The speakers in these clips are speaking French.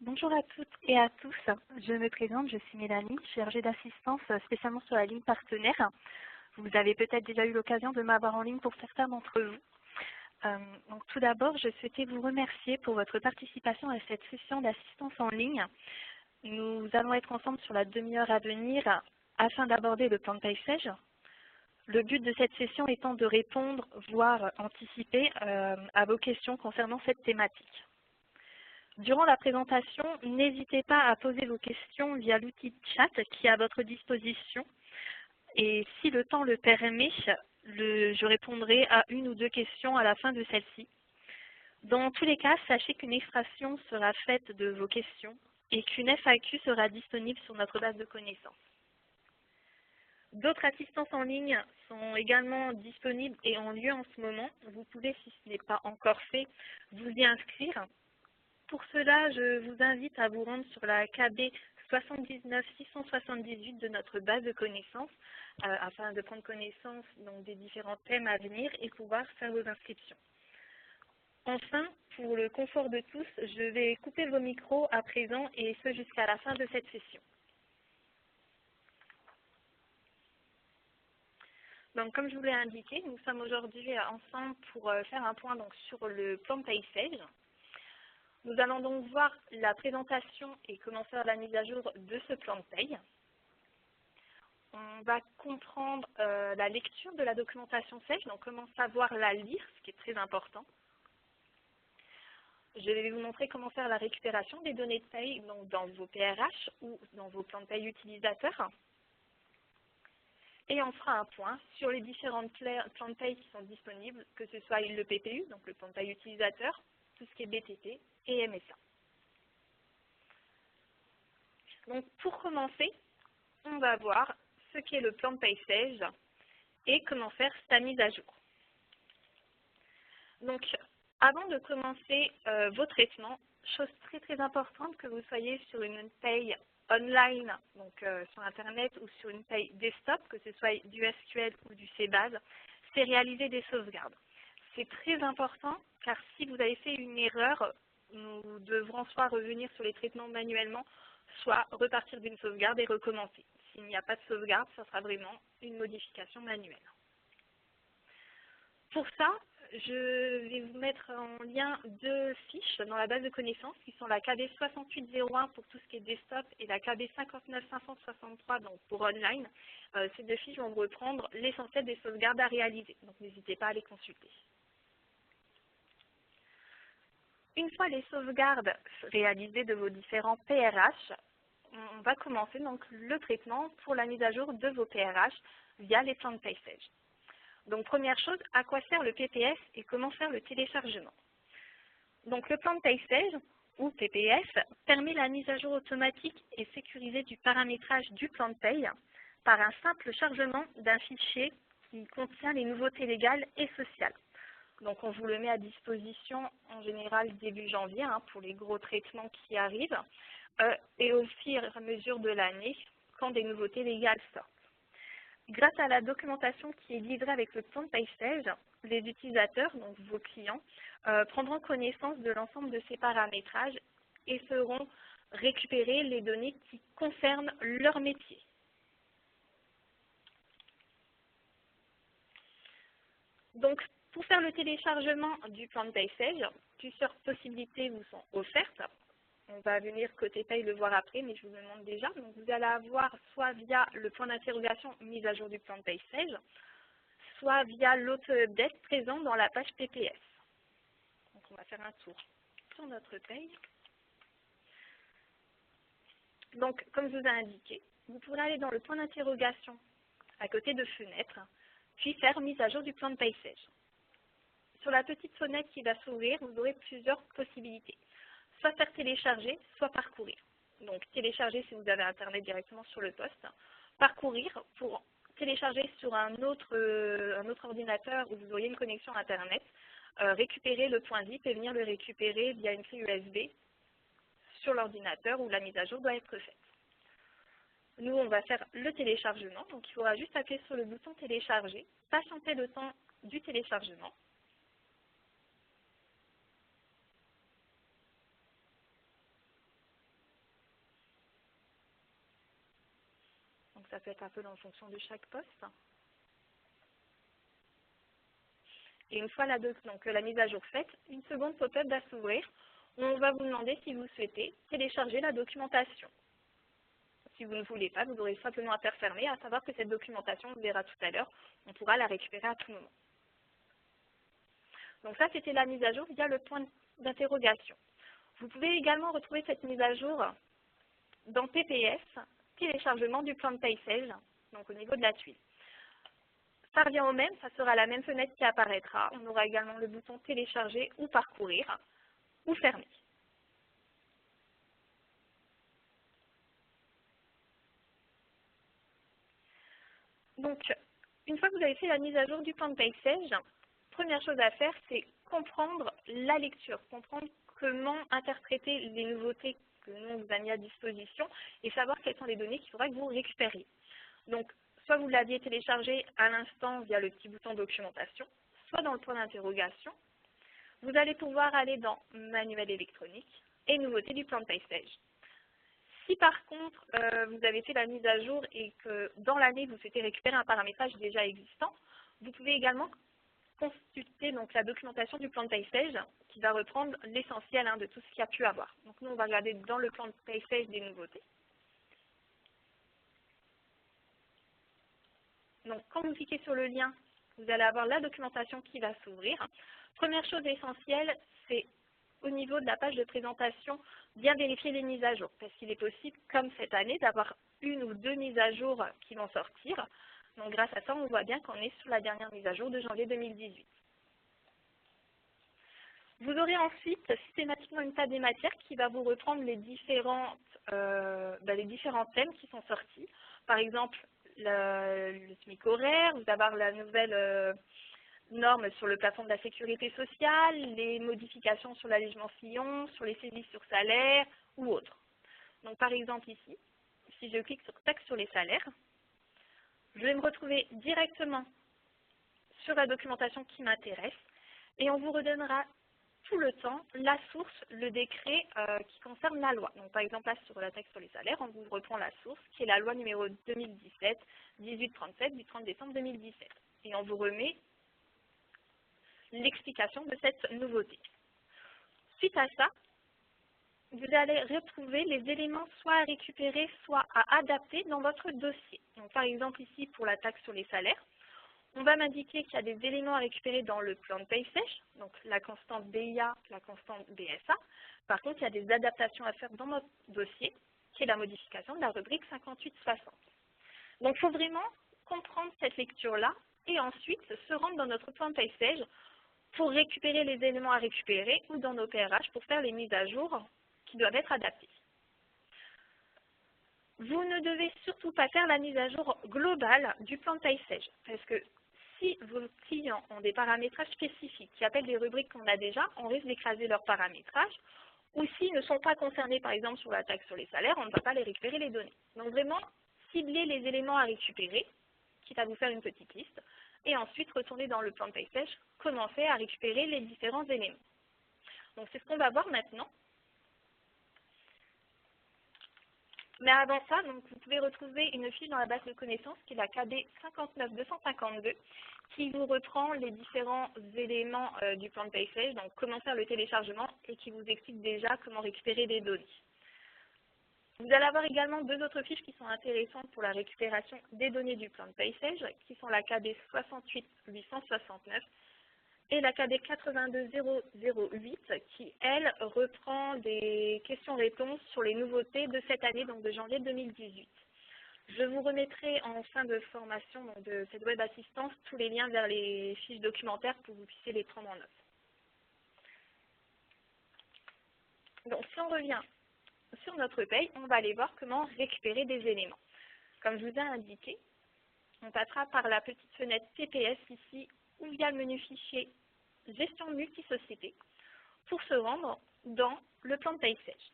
Bonjour à toutes et à tous. Je me présente, je suis Mélanie, chargée d'assistance spécialement sur la ligne partenaire. Vous avez peut-être déjà eu l'occasion de m'avoir en ligne pour certains d'entre vous. Donc, tout d'abord, je souhaitais vous remercier pour votre participation à cette session d'assistance en ligne. Nous allons être ensemble sur la demi-heure à venir afin d'aborder le plan de paysage. Le but de cette session étant de répondre, voire anticiper à vos questions concernant cette thématique. Durant la présentation, n'hésitez pas à poser vos questions via l'outil de chat qui est à votre disposition. Et si le temps le permet, je répondrai à une ou deux questions à la fin de celle-ci. Dans tous les cas, sachez qu'une extraction sera faite de vos questions et qu'une FAQ sera disponible sur notre base de connaissances. D'autres assistances en ligne sont également disponibles et ont lieu en ce moment. Vous pouvez, si ce n'est pas encore fait, vous y inscrire. Pour cela, je vous invite à vous rendre sur la KB 79 678 de notre base de connaissances afin de prendre connaissance donc, des différents thèmes à venir et pouvoir faire vos inscriptions. Enfin, pour le confort de tous, je vais couper vos micros à présent et ce jusqu'à la fin de cette session. Donc, comme je vous l'ai indiqué, nous sommes aujourd'hui ensemble pour faire un point donc, sur le plan de paysage. Nous allons donc voir la présentation et comment faire la mise à jour de ce plan de paye. On va comprendre la lecture de la documentation sèche, donc comment savoir la lire, ce qui est très important. Je vais vous montrer comment faire la récupération des données de paye donc dans vos PRH ou dans vos plans de paye utilisateurs. Et on fera un point sur les différents plans de paye qui sont disponibles, que ce soit le PPU, donc le plan de paye utilisateur, tout ce qui est BTP et MSA. Donc pour commencer, on va voir ce qu'est le plan de paysage et comment faire sa mise à jour. Donc avant de commencer vos traitements, chose très importante que vous soyez sur une paye online, donc sur Internet ou sur une paye desktop, que ce soit du SQL ou du CBase, c'est réaliser des sauvegardes. C'est très important car si vous avez fait une erreur, nous devrons soit revenir sur les traitements manuellement, soit repartir d'une sauvegarde et recommencer. S'il n'y a pas de sauvegarde, ça sera vraiment une modification manuelle. Pour ça, je vais vous mettre en lien deux fiches dans la base de connaissances qui sont la KB 6801 pour tout ce qui est desktop et la KB 59563 donc pour online. Ces deux fiches vont reprendre l'essentiel des sauvegardes à réaliser, donc n'hésitez pas à les consulter. Une fois les sauvegardes réalisées de vos différents PRH, on va commencer donc le traitement pour la mise à jour de vos PRH via les plans de paysage. Donc première chose, à quoi sert le PPS et comment faire le téléchargement. Donc le plan de paysage ou PPS permet la mise à jour automatique et sécurisée du paramétrage du plan de paye par un simple chargement d'un fichier qui contient les nouveautés légales et sociales. Donc on vous le met à disposition en général début janvier pour les gros traitements qui arrivent et au fur et à mesure de l'année quand des nouveautés légales sortent. Grâce à la documentation qui est livrée avec le plan de paysage, les utilisateurs, donc vos clients, prendront connaissance de l'ensemble de ces paramétrages et feront récupérer les données qui concernent leur métier. Donc, pour faire le téléchargement du plan de paysage, plusieurs possibilités vous sont offertes. On va venir côté paye le voir après, mais je vous le montre déjà. Donc, vous allez avoir soit via le point d'interrogation mise à jour du plan de paysage, soit via l'auto-update présent dans la page PPS. Donc, on va faire un tour sur notre paye. Donc, comme je vous ai indiqué, vous pourrez aller dans le point d'interrogation à côté de fenêtre, puis faire mise à jour du plan de paysage. Sur la petite fenêtre qui va s'ouvrir, vous aurez plusieurs possibilités. Soit faire télécharger, soit parcourir. Donc télécharger si vous avez Internet directement sur le poste. Parcourir pour télécharger sur un autre ordinateur où vous auriez une connexion Internet. Récupérer le point zip et venir le récupérer via une clé USB sur l'ordinateur où la mise à jour doit être faite. Nous, on va faire le téléchargement. Donc il faudra juste appuyer sur le bouton télécharger, patienter le temps du téléchargement. ça peut être un peu en fonction de chaque poste. Et une fois la mise à jour faite, une seconde pop-up va s'ouvrir où on va vous demander si vous souhaitez télécharger la documentation. Si vous ne voulez pas, vous aurez simplement à faire fermer, à savoir que cette documentation, on verra tout à l'heure, on pourra la récupérer à tout moment. Donc ça, c'était la mise à jour via le point d'interrogation. Vous pouvez également retrouver cette mise à jour dans TPS, téléchargement du plan de paysage, donc au niveau de la tuile. Ça revient au même, ça sera la même fenêtre qui apparaîtra. On aura également le bouton télécharger ou parcourir ou fermer. Donc, une fois que vous avez fait la mise à jour du plan de paysage, première chose à faire, c'est comprendre la lecture, comprendre comment interpréter les nouveautés que l'on vous a mis à disposition et savoir quelles sont les données qu'il faudra que vous récupériez. Donc, soit vous l'aviez téléchargé à l'instant via le petit bouton documentation, soit dans le point d'interrogation. Vous allez pouvoir aller dans manuel électronique et nouveautés du plan de paysage. Si par contre, vous avez fait la mise à jour et que dans l'année, vous souhaitez récupérer un paramétrage déjà existant, vous pouvez également consulter donc, la documentation du plan de paysage qui va reprendre l'essentiel de tout ce qu'il y a pu avoir. Donc nous, on va regarder dans le plan de paysage des nouveautés. Donc quand vous cliquez sur le lien, vous allez avoir la documentation qui va s'ouvrir. Première chose essentielle, c'est au niveau de la page de présentation, bien vérifier les mises à jour, parce qu'il est possible, comme cette année, d'avoir une ou deux mises à jour qui vont sortir. Donc grâce à ça, on voit bien qu'on est sur la dernière mise à jour de janvier 2018. Vous aurez ensuite systématiquement une table des matières qui va vous reprendre les différents thèmes qui sont sortis. Par exemple, le SMIC horaire, vous avez la nouvelle normes sur le plafond de la sécurité sociale, les modifications sur l'allègement sillon, sur les saisies sur salaire ou autres. Donc par exemple ici, si je clique sur taxe sur les salaires, je vais me retrouver directement sur la documentation qui m'intéresse et on vous redonnera tout le temps la source, le décret qui concerne la loi. Donc par exemple là sur la taxe sur les salaires, on vous reprend la source qui est la loi numéro 2017-1837 du 30 décembre 2017. Et on vous remet l'explication de cette nouveauté. Suite à ça, vous allez retrouver les éléments soit à récupérer, soit à adapter dans votre dossier. Donc, par exemple, ici, pour la taxe sur les salaires, on va m'indiquer qu'il y a des éléments à récupérer dans le plan de paysage, donc la constante BIA, la constante BSA. Par contre, il y a des adaptations à faire dans notre dossier, qui est la modification de la rubrique 5860. Donc, il faut vraiment comprendre cette lecture-là et ensuite se rendre dans notre plan de paysage pour récupérer les éléments à récupérer ou dans nos PRH pour faire les mises à jour qui doivent être adaptées. Vous ne devez surtout pas faire la mise à jour globale du plan de paysage parce que si vos clients ont des paramétrages spécifiques qui appellent des rubriques qu'on a déjà, on risque d'écraser leurs paramétrages ou s'ils ne sont pas concernés par exemple sur la taxe sur les salaires, on ne va pas les récupérer les données. Donc vraiment, ciblez les éléments à récupérer, quitte à vous faire une petite liste, et ensuite retourner dans le plan de paysage, commencer à récupérer les différents éléments. Donc c'est ce qu'on va voir maintenant. Mais avant ça, donc, vous pouvez retrouver une fiche dans la base de connaissances qui est la KD 59252 qui vous reprend les différents éléments du plan de paysage, donc comment faire le téléchargement et qui vous explique déjà comment récupérer les données. Vous allez avoir également deux autres fiches qui sont intéressantes pour la récupération des données du plan de paysage, qui sont la KD 68869 et la KD 82008, qui, elle, reprend des questions-réponses sur les nouveautés de cette année, donc de janvier 2018. Je vous remettrai en fin de formation donc de cette web assistance tous les liens vers les fiches documentaires pour que vous puissiez les prendre en note. Donc, si on revient sur notre paye, on va aller voir comment récupérer des éléments. Comme je vous ai indiqué, on passera par la petite fenêtre TPS ici ou via le menu fichier gestion multisociété pour se rendre dans le plan de paysage.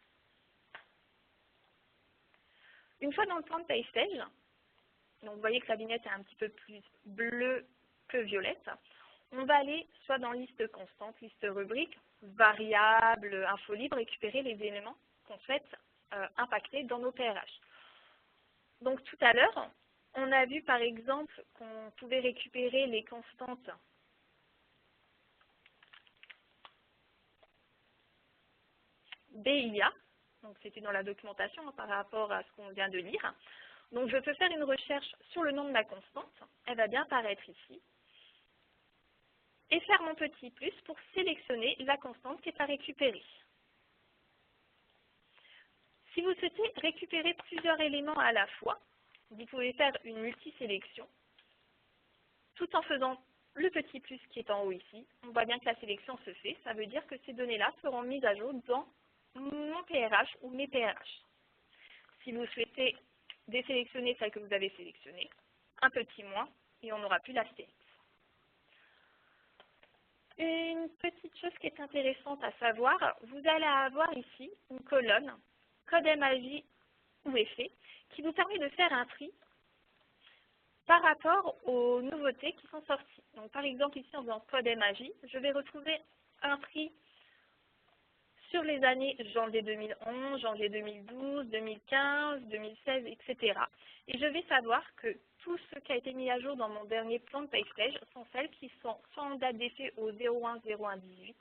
Une fois dans le plan de paysage, donc vous voyez que la vignette est un petit peu plus bleue que violette, on va aller soit dans liste constante, liste rubrique, variable, info libre, récupérer les éléments qu'on souhaite impacter dans nos PRH. Donc tout à l'heure, on a vu par exemple qu'on pouvait récupérer les constantes BIA, donc c'était dans la documentation hein, par rapport à ce qu'on vient de lire. Donc je peux faire une recherche sur le nom de ma constante, elle va bien apparaître ici, et faire mon petit plus pour sélectionner la constante qui est à récupérer. Si vous souhaitez récupérer plusieurs éléments à la fois, vous pouvez faire une multisélection, tout en faisant le petit plus qui est en haut ici. On voit bien que la sélection se fait, ça veut dire que ces données-là seront mises à jour dans mon PRH ou mes PRH. Si vous souhaitez désélectionner celle que vous avez sélectionnée, un petit moins, et on n'aura plus l'astérix. Une petite chose qui est intéressante à savoir, vous allez avoir ici une colonne, code MAJ ou effet, qui vous permet de faire un tri par rapport aux nouveautés qui sont sorties. Donc par exemple ici en faisant code MAJ, je vais retrouver un tri sur les années janvier 2011, janvier 2012, 2015, 2016, etc. Et je vais savoir que tout ce qui a été mis à jour dans mon dernier plan de PayStage sont celles qui sont soit en date d'effet au 01/01/18,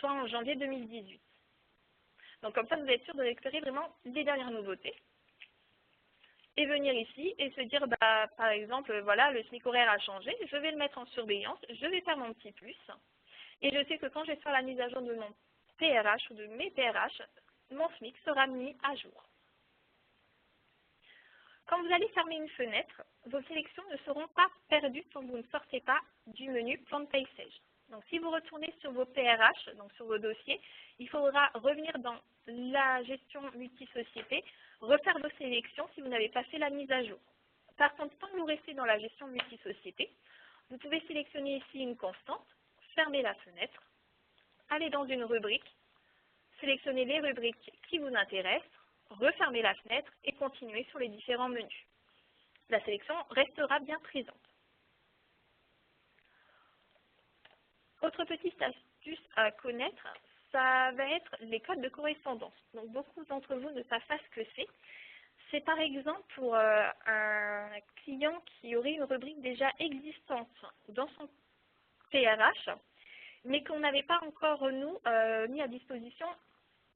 soit en janvier 2018. Donc comme ça, vous êtes sûr de récupérer vraiment les dernières nouveautés. Et venir ici et se dire, bah, par exemple, voilà, le SMIC horaire a changé, je vais le mettre en surveillance, je vais faire mon petit plus. Et je sais que quand je vais faire la mise à jour de mon PRH ou de mes PRH, mon SMIC sera mis à jour. Quand vous allez fermer une fenêtre, vos sélections ne seront pas perdues tant que vous ne sortez pas du menu Plan de PayStage. Donc si vous retournez sur vos PRH, donc sur vos dossiers, il faudra revenir dans la gestion multisociété, refaire vos sélections si vous n'avez pas fait la mise à jour. Par contre, tant que vous restez dans la gestion multisociété, vous pouvez sélectionner ici une constante, fermer la fenêtre, aller dans une rubrique, sélectionner les rubriques qui vous intéressent, refermer la fenêtre et continuer sur les différents menus. La sélection restera bien présente. Autre petite astuce à connaître, ça va être les codes de correspondance. Donc beaucoup d'entre vous ne savent pas ce que c'est. C'est par exemple pour un client qui aurait une rubrique déjà existante dans son PRH, mais qu'on n'avait pas encore, nous, mis à disposition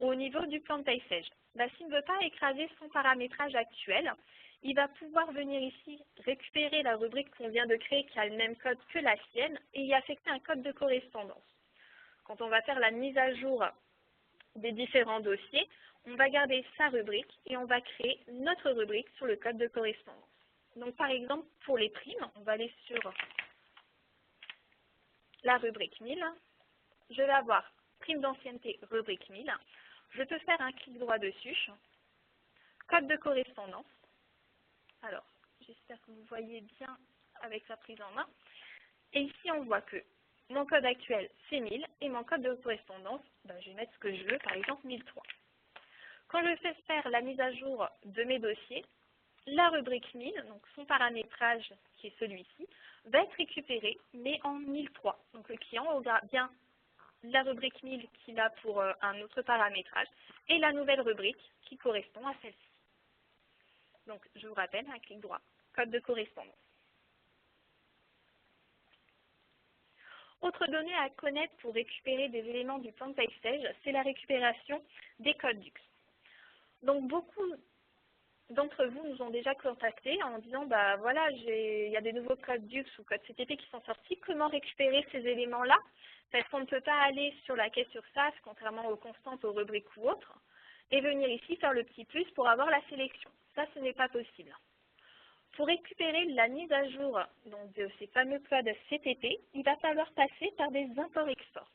au niveau du plan de PayStage. S'il ne veut pas écraser son paramétrage actuel, il va pouvoir venir ici récupérer la rubrique qu'on vient de créer qui a le même code que la sienne et y affecter un code de correspondance. Quand on va faire la mise à jour des différents dossiers, on va garder sa rubrique et on va créer notre rubrique sur le code de correspondance. Donc par exemple, pour les primes, on va aller sur la rubrique 1000. Je vais avoir prime d'ancienneté, rubrique 1000. Je peux faire un clic droit dessus, code de correspondance. Alors, j'espère que vous voyez bien avec la prise en main. Et ici, on voit que mon code actuel, c'est 1000, et mon code de correspondance, je vais mettre ce que je veux, par exemple 1003. Quand je fais faire la mise à jour de mes dossiers, la rubrique 1000, donc son paramétrage, qui est celui-ci, va être récupéré, mais en 1003. Donc le client aura bien la rubrique 1000 qu'il a pour un autre paramétrage et la nouvelle rubrique qui correspond à celle-ci. Donc, je vous rappelle, un clic droit, code de correspondance. Autre donnée à connaître pour récupérer des éléments du plan de PayStage, c'est la récupération des codes DUX. Donc, beaucoup d'entre vous nous ont déjà contactés en disant, voilà, il y a des nouveaux codes DUX ou codes CTP qui sont sortis, comment récupérer ces éléments-là? Parce qu'on ne peut pas aller sur la caisse sur SAS, contrairement aux constantes, aux rubriques ou autres, et venir ici faire le petit plus pour avoir la sélection. Ça, ce n'est pas possible. Pour récupérer la mise à jour donc, de ces fameux codes CTP, il va falloir passer par des imports-exports.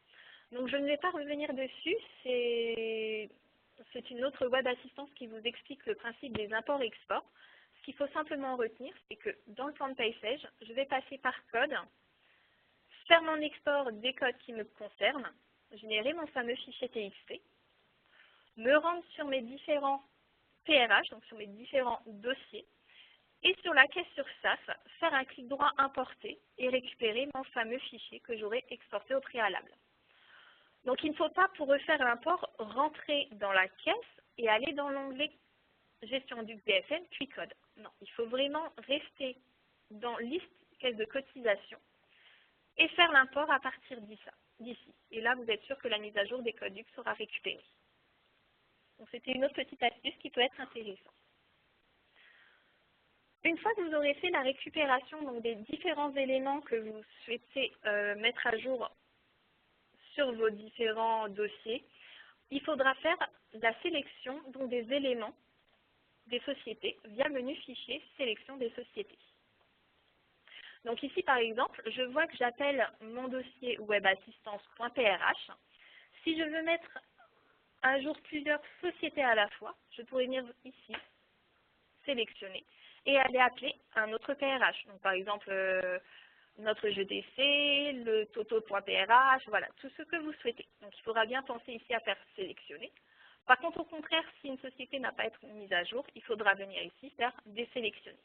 Donc, je ne vais pas revenir dessus, c'est une autre web assistance qui vous explique le principe des imports-exports. Ce qu'il faut simplement retenir, c'est que dans le plan de PayStage, je vais passer par code, faire mon export des codes qui me concernent, générer mon fameux fichier TXT, me rendre sur mes différents PRH, donc sur mes différents dossiers, et sur la caisse sur SAS, faire un clic droit importer et récupérer mon fameux fichier que j'aurai exporté au préalable. Donc il ne faut pas, pour refaire l'import, rentrer dans la caisse et aller dans l'onglet gestion du BFM, puis code. Non, il faut vraiment rester dans liste caisse de cotisation et faire l'import à partir d'ici. Et là, vous êtes sûr que la mise à jour des codes UC sera récupérée. Donc, c'était une autre petite astuce qui peut être intéressante. Une fois que vous aurez fait la récupération donc, des différents éléments que vous souhaitez mettre à jour sur vos différents dossiers, il faudra faire la sélection donc, des éléments des sociétés via le menu Fichier, Sélection des sociétés. Donc ici, par exemple, je vois que j'appelle mon dossier webassistance.prh. Si je veux mettre à jour plusieurs sociétés à la fois, je pourrais venir ici, sélectionner, et aller appeler un autre PRH. Donc par exemple, notre GDC, le toto.prh, voilà, tout ce que vous souhaitez. Donc il faudra bien penser ici à faire sélectionner. Par contre, au contraire, si une société n'a pas été mise à jour, il faudra venir ici faire désélectionner.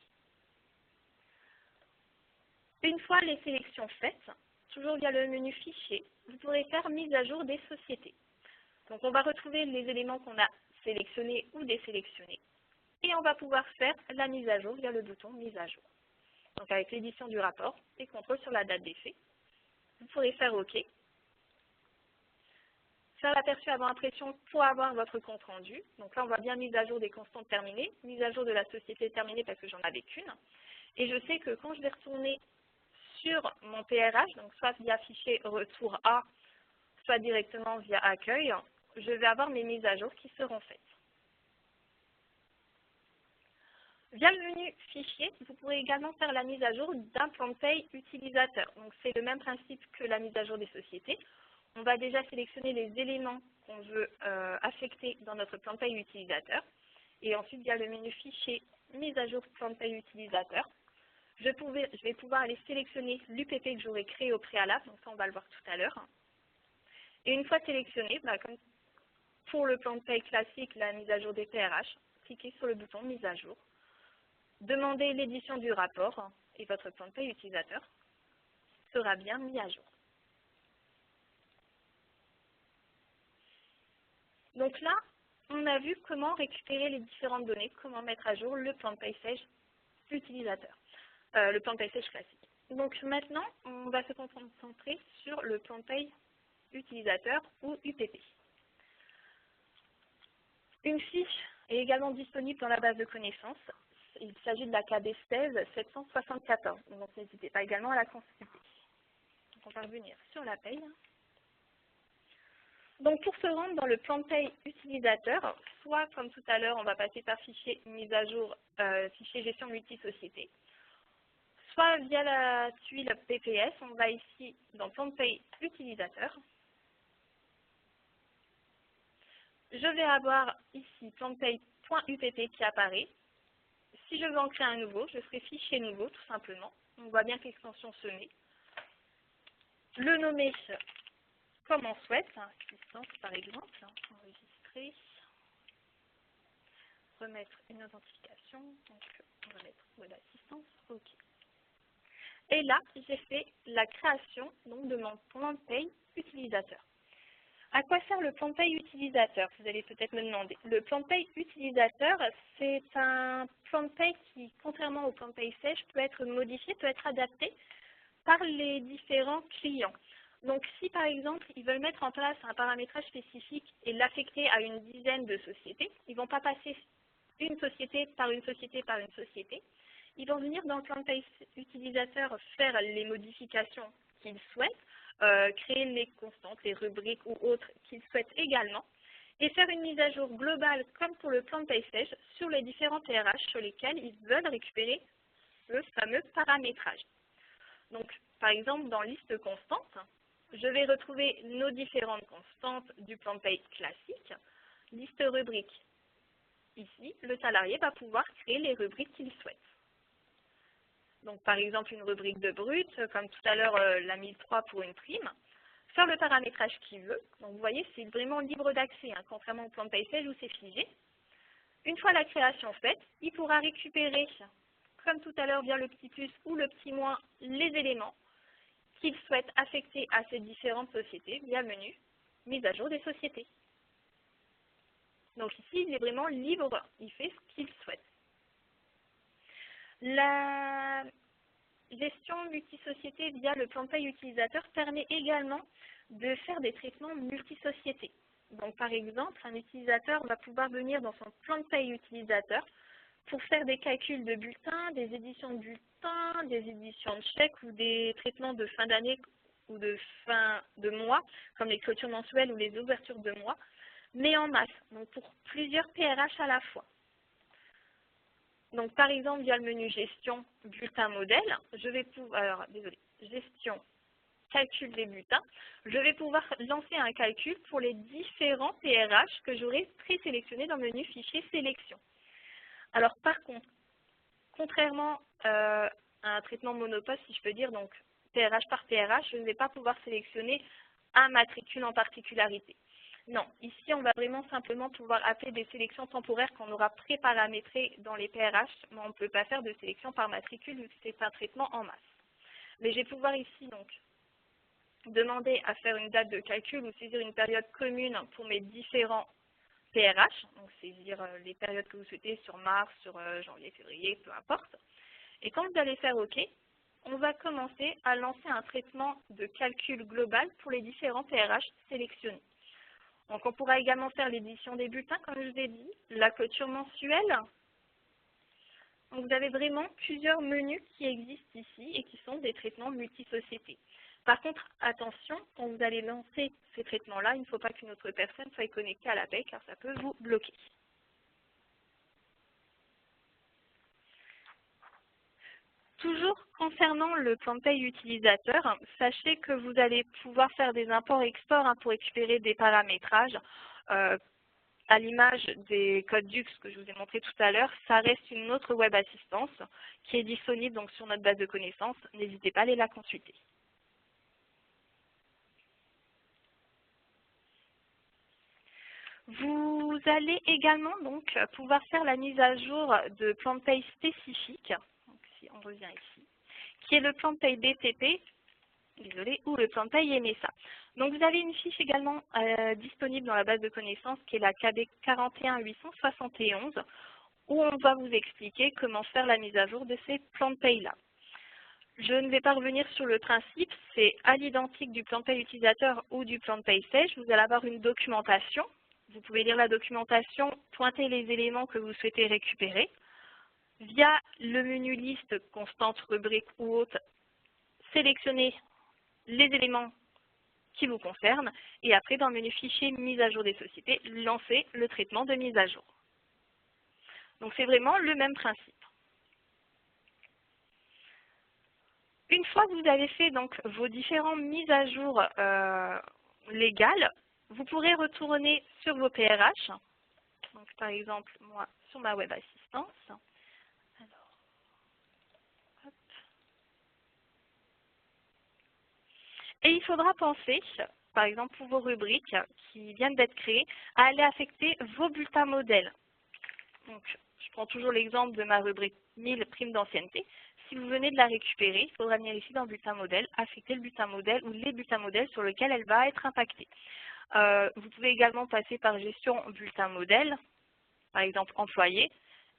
Une fois les sélections faites, toujours via le menu Fichier, vous pourrez faire mise à jour des sociétés. Donc on va retrouver les éléments qu'on a sélectionnés ou désélectionnés. Et on va pouvoir faire la mise à jour via le bouton Mise à jour. Donc avec l'édition du rapport et contrôle sur la date d'effet, vous pourrez faire OK. Faire l'aperçu avant impression pour avoir votre compte rendu. Donc là, on voit bien mise à jour des constantes terminées, mise à jour de la société terminée parce que j'en avais qu'une. Et je sais que quand je vais retourner sur mon PRH, donc soit via fichier retour A, soit directement via accueil, je vais avoir mes mises à jour qui seront faites. Via le menu Fichier, vous pourrez également faire la mise à jour d'un plan de paye utilisateur. Donc c'est le même principe que la mise à jour des sociétés. On va déjà sélectionner les éléments qu'on veut affecter dans notre plan de paye utilisateur. Et ensuite, via le menu Fichier, Mise à jour plan de paye utilisateur, je vais pouvoir aller sélectionner l'UPP que j'aurais créé au préalable. Donc ça, on va le voir tout à l'heure. Et une fois sélectionné, comme pour le plan de paye classique, la mise à jour des PRH, cliquez sur le bouton Mise à jour. Demandez l'édition du rapport et votre plan de paye utilisateur sera bien mis à jour. Donc là, on a vu comment récupérer les différentes données, comment mettre à jour le plan de paye sage utilisateur, le plan de paye sage classique. Donc maintenant, on va se concentrer sur le plan de paye utilisateur ou UPP. Une fiche est également disponible dans la base de connaissances. Il s'agit de la KB 16774, donc n'hésitez pas également à la consulter. Donc on va revenir sur la paye. Donc pour se rendre dans le plan de paye utilisateur, soit comme tout à l'heure, on va passer par fichier mise à jour, fichier gestion multi-société, soit via la tuile PPS, on va ici dans plan de paye utilisateur. Je vais avoir ici plan de paye.upp qui apparaît. Si je veux en créer un nouveau, je ferai fichier nouveau tout simplement. On voit bien que l'extension se met. Le nommer comme on souhaite, assistance par exemple, enregistrer, remettre une authentification, donc on va mettre web assistance, OK. Et là, j'ai fait la création donc, de mon plan de paye utilisateur. À quoi sert le plan de paye utilisateur? Vous allez peut-être me demander. Le plan de paye utilisateur, c'est un plan de paye qui, contrairement au plan de paye sage, peut être modifié, peut être adapté par les différents clients. Donc si par exemple, ils veulent mettre en place un paramétrage spécifique et l'affecter à une dizaine de sociétés, ils ne vont pas passer une société par une société par une société. Ils vont venir dans le plan de paye utilisateur faire les modifications qu'ils souhaitent, créer les constantes, les rubriques ou autres qu'ils souhaitent également, et faire une mise à jour globale comme pour le plan de paye sage sur les différents PRH sur lesquels ils veulent récupérer le fameux paramétrage. Donc par exemple, dans liste constante, je vais retrouver nos différentes constantes du plan de paye classique, liste rubrique. Ici, le salarié va pouvoir créer les rubriques qu'il souhaite. Donc par exemple, une rubrique de brut, comme tout à l'heure la 1003 pour une prime, faire le paramétrage qu'il veut. Donc vous voyez, c'est vraiment libre d'accès, contrairement au plan de paye sage où c'est figé. Une fois la création faite, il pourra récupérer, comme tout à l'heure via le petit plus ou le petit moins, les éléments qu'il souhaite affecter à ces différentes sociétés via le menu mise à jour des sociétés. Donc ici, il est vraiment libre, il fait ce qu'il souhaite. La gestion multisociété via le plan de paye utilisateur permet également de faire des traitements multisociétés. Donc par exemple, un utilisateur va pouvoir venir dans son plan de paye utilisateur pour faire des calculs de bulletins, des éditions de bulletins, des éditions de chèques ou des traitements de fin d'année ou de fin de mois, comme les clôtures mensuelles ou les ouvertures de mois, mais en masse, donc pour plusieurs PRH à la fois. Donc par exemple, via le menu gestion bulletin modèle, je vais pouvoir, gestion calcul des bulletins, je vais pouvoir lancer un calcul pour les différents PRH que j'aurai présélectionnés dans le menu fichier sélection. Alors par contre, contrairement à un traitement monoposte, si je peux dire, donc PRH par PRH, je ne vais pas pouvoir sélectionner un matricule en particularité. Non, ici on va vraiment simplement pouvoir appeler des sélections temporaires qu'on aura préparamétrées dans les PRH, mais on ne peut pas faire de sélection par matricule vu que c'est un traitement en masse. Mais je vais pouvoir ici donc demander à faire une date de calcul ou saisir une période commune pour mes différents PRH, donc saisir les périodes que vous souhaitez sur mars, sur janvier, février, peu importe. Et quand vous allez faire OK, on va commencer à lancer un traitement de calcul global pour les différents PRH sélectionnés. Donc on pourra également faire l'édition des bulletins, comme je vous ai dit, la clôture mensuelle. Donc vous avez vraiment plusieurs menus qui existent ici et qui sont des traitements multisociétés. Par contre, attention, quand vous allez lancer ces traitements-là, il ne faut pas qu'une autre personne soit connectée à la paie car ça peut vous bloquer. Toujours concernant le plan de paye utilisateur, sachez que vous allez pouvoir faire des imports-exports pour récupérer des paramétrages. À l'image des codes DUX que je vous ai montré tout à l'heure, ça reste une autre web assistance qui est disponible donc sur notre base de connaissances. N'hésitez pas à aller la consulter. Vous allez également donc pouvoir faire la mise à jour de plan de paye spécifique, donc si on revient ici, qui est le plan de paye BTP, ou le plan de paye MSA. Donc vous avez une fiche également disponible dans la base de connaissances qui est la KB 41871 où on va vous expliquer comment faire la mise à jour de ces plans de paye-là. Je ne vais pas revenir sur le principe, c'est à l'identique du plan de paye utilisateur ou du plan de paye sèche. Vous allez avoir une documentation. Vous pouvez lire la documentation, pointer les éléments que vous souhaitez récupérer. Via le menu liste, constante, rubrique ou autre, sélectionnez les éléments qui vous concernent et après dans le menu fichier mise à jour des sociétés, lancez le traitement de mise à jour. Donc c'est vraiment le même principe. Une fois que vous avez fait donc vos différentes mises à jour légales, vous pourrez retourner sur vos PRH. Donc par exemple, moi sur ma web assistance. Alors, hop. Et il faudra penser, par exemple pour vos rubriques qui viennent d'être créées, à aller affecter vos bulletins modèles. Donc, je prends toujours l'exemple de ma rubrique 1000 primes d'ancienneté. Si vous venez de la récupérer, il faudra venir ici dans le bulletin modèle, affecter le bulletin modèle ou les bulletins modèles sur lesquels elle va être impactée. Vous pouvez également passer par gestion bulletin modèle, par exemple employé,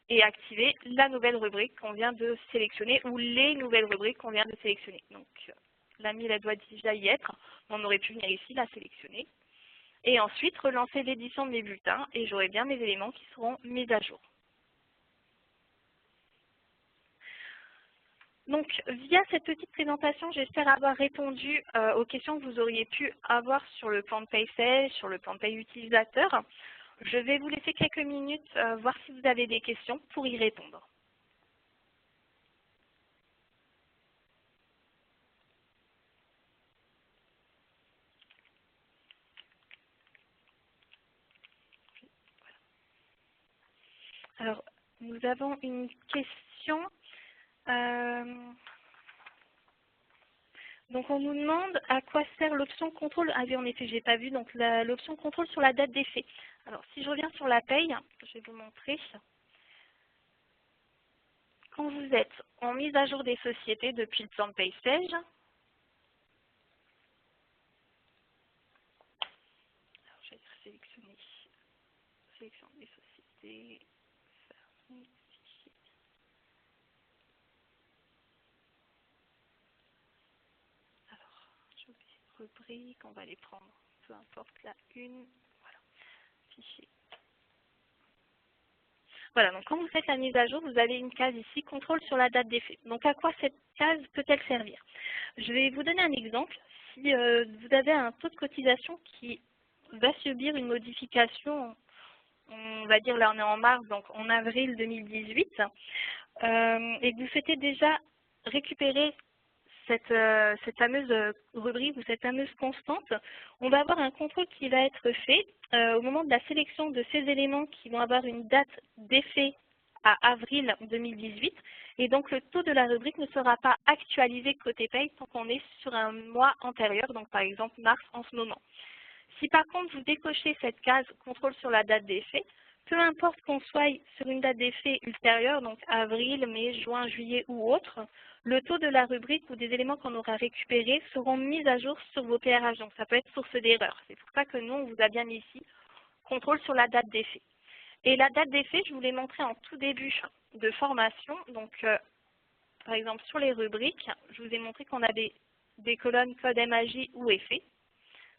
et activer la nouvelle rubrique qu'on vient de sélectionner ou les nouvelles rubriques qu'on vient de sélectionner. Donc, la 1000, elle doit déjà y être. On aurait pu venir ici la sélectionner. Et ensuite, relancer l'édition de mes bulletins et j'aurai bien mes éléments qui seront mis à jour. Donc, via cette petite présentation, j'espère avoir répondu aux questions que vous auriez pu avoir sur le plan de paye sèche, sur le plan de paye utilisateur. Je vais vous laisser quelques minutes voir si vous avez des questions pour y répondre. Alors, nous avons une question. Donc, on nous demande à quoi sert l'option contrôle. Ah oui, en effet, je n'ai pas vu. Donc, l'option contrôle sur la date d'effet. Alors, si je reviens sur la paye, je vais vous montrer. Quand vous êtes en mise à jour des sociétés depuis le plan de paye sèche, je vais sélectionner sélection des sociétés, fermer, fichier. Alors, j'ai oublié rubrique, on va les prendre, peu importe la une, voilà, fichier. Voilà, donc quand vous faites la mise à jour, vous avez une case ici, contrôle sur la date d'effet. Donc à quoi cette case peut-elle servir? Je vais vous donner un exemple. Si vous avez un taux de cotisation qui va subir une modification, on va dire là on est en mars, donc en avril 2018, et que vous souhaitez déjà récupérer cette fameuse rubrique ou cette fameuse constante, on va avoir un contrôle qui va être fait au moment de la sélection de ces éléments qui vont avoir une date d'effet à avril 2018. Et donc le taux de la rubrique ne sera pas actualisé côté paye tant qu'on est sur un mois antérieur, donc par exemple mars en ce moment. Si par contre vous décochez cette case contrôle sur la date d'effet, peu importe qu'on soit sur une date d'effet ultérieure, donc avril, mai, juin, juillet ou autre, le taux de la rubrique ou des éléments qu'on aura récupérés seront mis à jour sur vos PRH. Donc ça peut être source d'erreur. C'est pour ça que nous, on vous a bien mis ici contrôle sur la date d'effet. Et la date d'effet, je vous l'ai montré en tout début de formation. Donc par exemple sur les rubriques, je vous ai montré qu'on avait des colonnes code MAJ ou effet.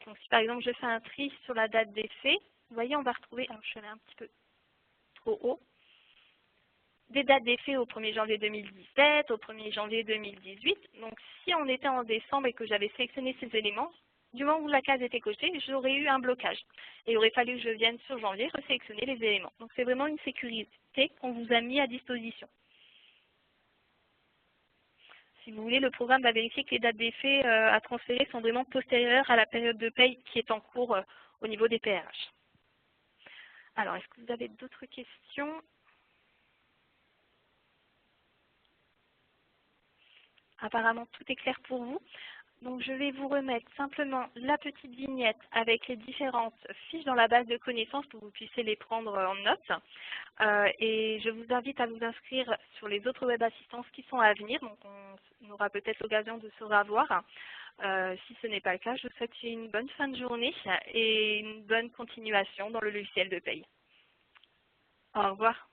Donc si par exemple je fais un tri sur la date d'effet, vous voyez on va retrouver, alors je suis allée un petit peu trop haut, des dates d'effet au 1er janvier 2017, au 1er janvier 2018. Donc si on était en décembre et que j'avais sélectionné ces éléments, du moment où la case était cochée, j'aurais eu un blocage. Et il aurait fallu que je vienne sur janvier resélectionner les éléments. Donc c'est vraiment une sécurité qu'on vous a mis à disposition. Si vous voulez, le programme va vérifier que les dates d'effet à transférer sont vraiment postérieures à la période de paye qui est en cours au niveau des PRH. Alors, est-ce que vous avez d'autres questions? Apparemment, tout est clair pour vous. Donc, je vais vous remettre simplement la petite vignette avec les différentes fiches dans la base de connaissances pour que vous puissiez les prendre en note. Et je vous invite à vous inscrire sur les autres web assistances qui sont à venir. Donc, on aura peut-être l'occasion de se revoir. Si ce n'est pas le cas, je vous souhaite une bonne fin de journée et une bonne continuation dans le logiciel de paye. Au revoir.